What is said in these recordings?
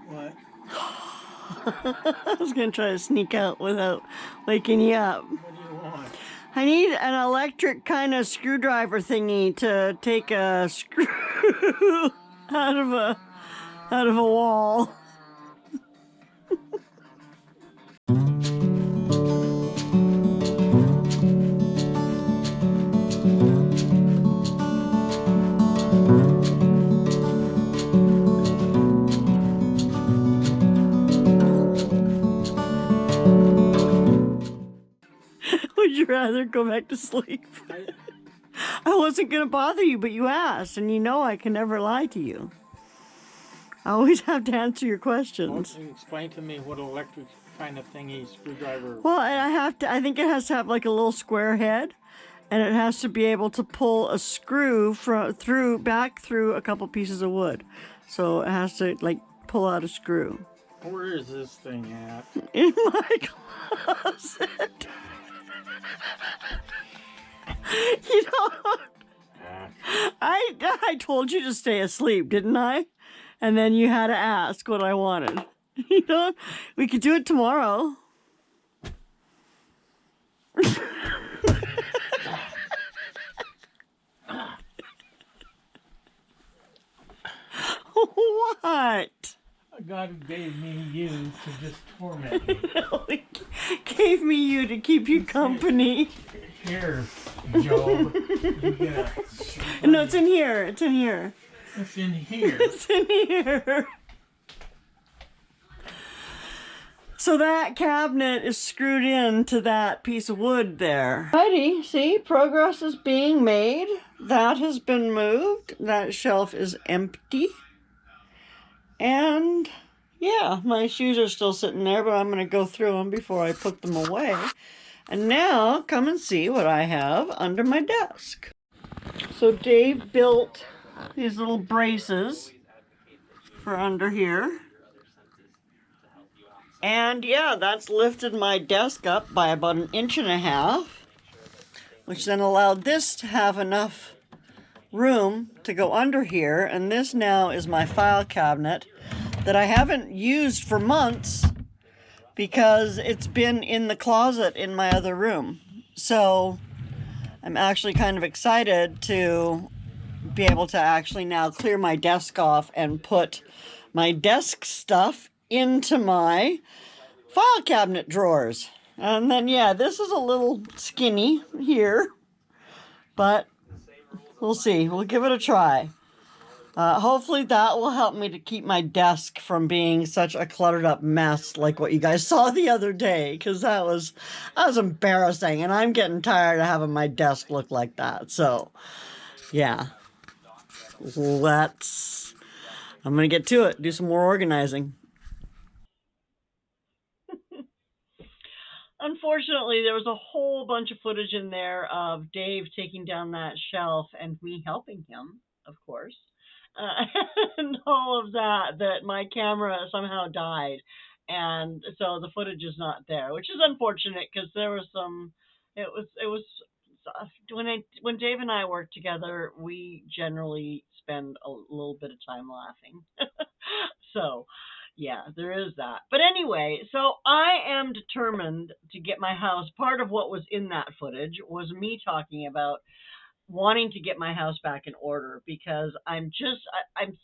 What? I was going to try to sneak out without waking you up. What do you want? I need an electric kind of screwdriver thingy to take a screw out of a wall. Would you rather go back to sleep? I wasn't going to bother you, but you asked, and you know I can never lie to you. I always have to answer your questions. Explain to me what electric kind of thingy screwdriver. Well, and I think it has to have like a little square head, and it has to be able to pull a screw back through a couple pieces of wood. So it has to like pull out a screw. Where is this thing at? In my closet. You know, I told you to stay asleep, didn't I? And then you had to ask what I wanted. You know, we could do it tomorrow. What? God gave me you to just torment me. He gave me you to keep you company. Here, Joe. You get a... No, it's in here. It's in here. It's in here. It's in here. So that cabinet is screwed into that piece of wood there. Righty, see, progress is being made. That has been moved. That shelf is empty. And yeah, my shoes are still sitting there, but I'm going to go through them before I put them away. And now come and see what I have under my desk. So Dave built these little braces for under here. And yeah, that's lifted my desk up by about 1.5 inches, which then allowed this to have enough room to go under here. And this now is my file cabinet that I haven't used for months because it's been in the closet in my other room. So I'm actually kind of excited to be able to actually now clear my desk off and put my desk stuff into my file cabinet drawers. And then, yeah, this is a little skinny here, but we'll see. We'll give it a try. Hopefully that will help me to keep my desk from being such a cluttered up mess like what you guys saw the other day, because that was embarrassing, and I'm getting tired of having my desk look like that. So, yeah, I'm going to get to it, do some more organizing. Unfortunately, there was a whole bunch of footage in there of Dave taking down that shelf and me helping him, of course. And all of that my camera somehow died. And so the footage is not there, which is unfortunate because there was it was, when Dave and I work together, we generally spend a little bit of time laughing. So, yeah, there is that. But anyway, so I am determined to get my house. Part of what was in that footage was me talking about wanting to get my house back in order because I'm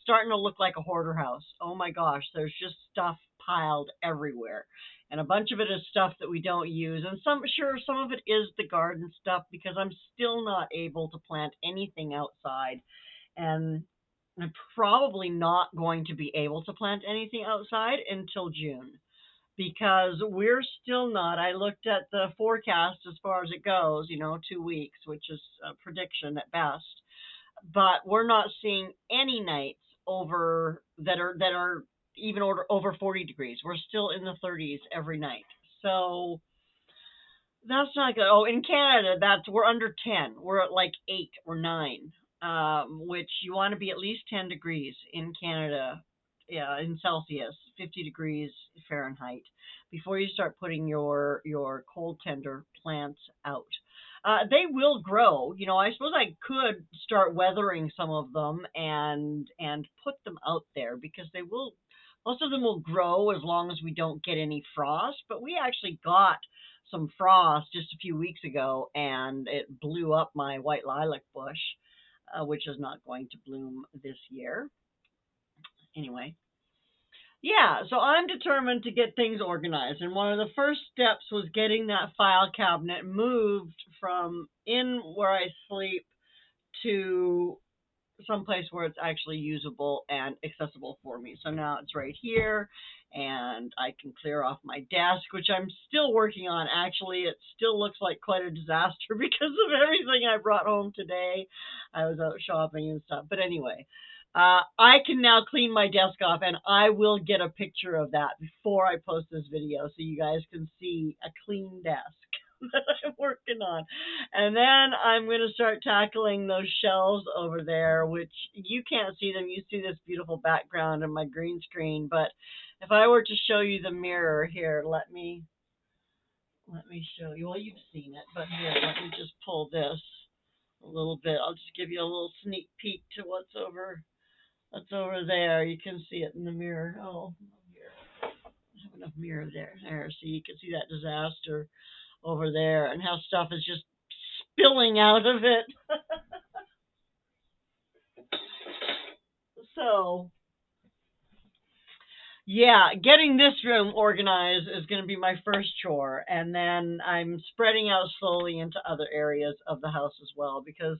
starting to look like a hoarder house. Oh my gosh, there's just stuff piled everywhere. And a bunch of it is stuff that we don't use. And some of it is the garden stuff because I'm still not able to plant anything outside. And I'm probably not going to be able to plant anything outside until June because we're still not. I looked at the forecast as far as it goes, 2 weeks, which is a prediction at best, but we're not seeing any nights over that are even over 40 degrees. We're still in the 30s every night. So that's not good. Oh, in Canada, we're under 10. We're at like 8 or 9, which you want to be at least 10 degrees in Canada, yeah, in Celsius, 50 degrees Fahrenheit, before you start putting your cold tender plants out. They will grow. I suppose I could start weathering some of them and put them out there because they will Most of them will grow as long as we don't get any frost, but we actually got some frost just a few weeks ago and it blew up my white lilac bush, which is not going to bloom this year. Anyway, yeah, so I'm determined to get things organized. And one of the first steps was getting that file cabinet moved from in where I sleep to someplace where it's actually usable and accessible for me. So now it's right here, and I can clear off my desk, which I'm still working on. Actually, it still looks like quite a disaster because of everything I brought home today. I was out shopping and stuff. But anyway, I can now clean my desk off, and I will get a picture of that before I post this video so you guys can see a clean desk that I'm working on. And then I'm going to start tackling those shelves over there, which you can't see them. You see this beautiful background in my green screen. But if I were to show you the mirror here, let me show you. Well, you've seen it, but here, let me just pull this a little bit. I'll just give you a little sneak peek to what's over there. You can see it in the mirror. Oh, here. I have enough mirror there. There, so you can see that disaster over there and how stuff is just spilling out of it. So, yeah, getting this room organized is going to be my first chore. And then I'm spreading out slowly into other areas of the house as well because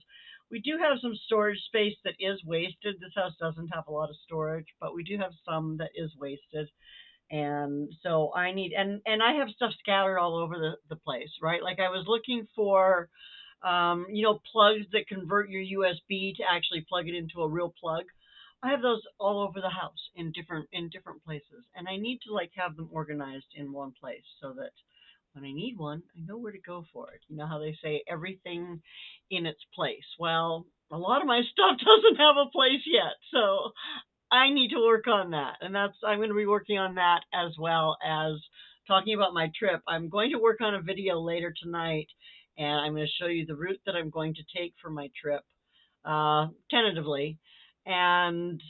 we do have some storage space that is wasted. This house doesn't have a lot of storage, but we do have some that is wasted. And so I need, and I have stuff scattered all over the place, right? Like I was looking for, plugs that convert your USB to actually plug it into a real plug. I have those all over the house in different places, and I need to like have them organized in one place so that when I need one, I know where to go for it. You know how they say everything in its place. Well, a lot of my stuff doesn't have a place yet, so I need to work on that. And that's I'm going to be working on that as well as talking about my trip. I'm going to work on a video later tonight and I'm going to show you the route that I'm going to take for my trip, tentatively, and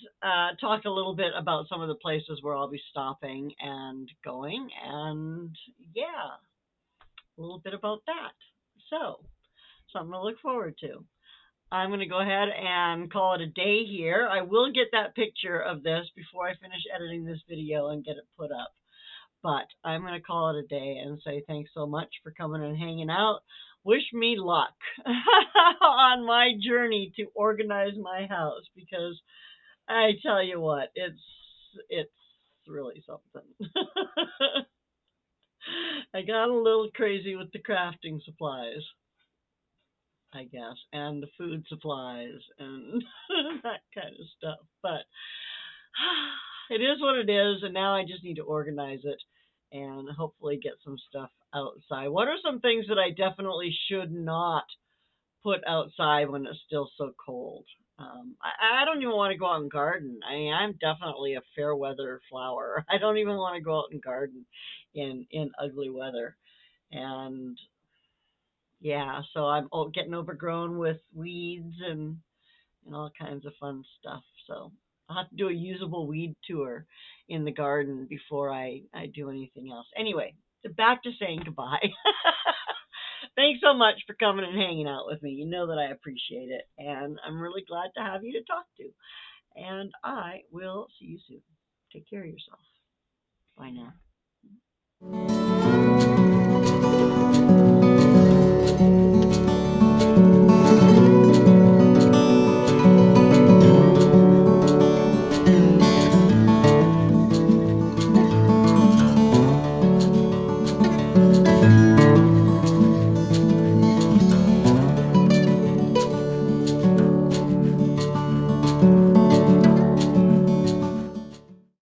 talk a little bit about some of the places where I'll be stopping and going. And yeah, a little bit about that. So, something to look forward to. I'm going to go ahead and call it a day here. I will get that picture of this before I finish editing this video and get it put up. But I'm going to call it a day and say thanks so much for coming and hanging out. Wish me luck on my journey to organize my house because I tell you what, it's really something. I got a little crazy with the crafting supplies, I guess, and the food supplies and that kind of stuff. But it is what it is, and now I just need to organize it and hopefully get some stuff outside. What are some things that I definitely should not put outside when it's still so cold? I don't even want to go out and garden. I mean, I'm definitely a fair weather flower. I don't even want to go out and garden in ugly weather. And yeah, so I'm getting overgrown with weeds and all kinds of fun stuff. So I'll have to do a usable weed tour in the garden before I do anything else. Anyway, back to saying goodbye. Thanks so much for coming and hanging out with me. You know that I appreciate it, and I'm really glad to have you to talk to. And I will see you soon. Take care of yourself. Bye now.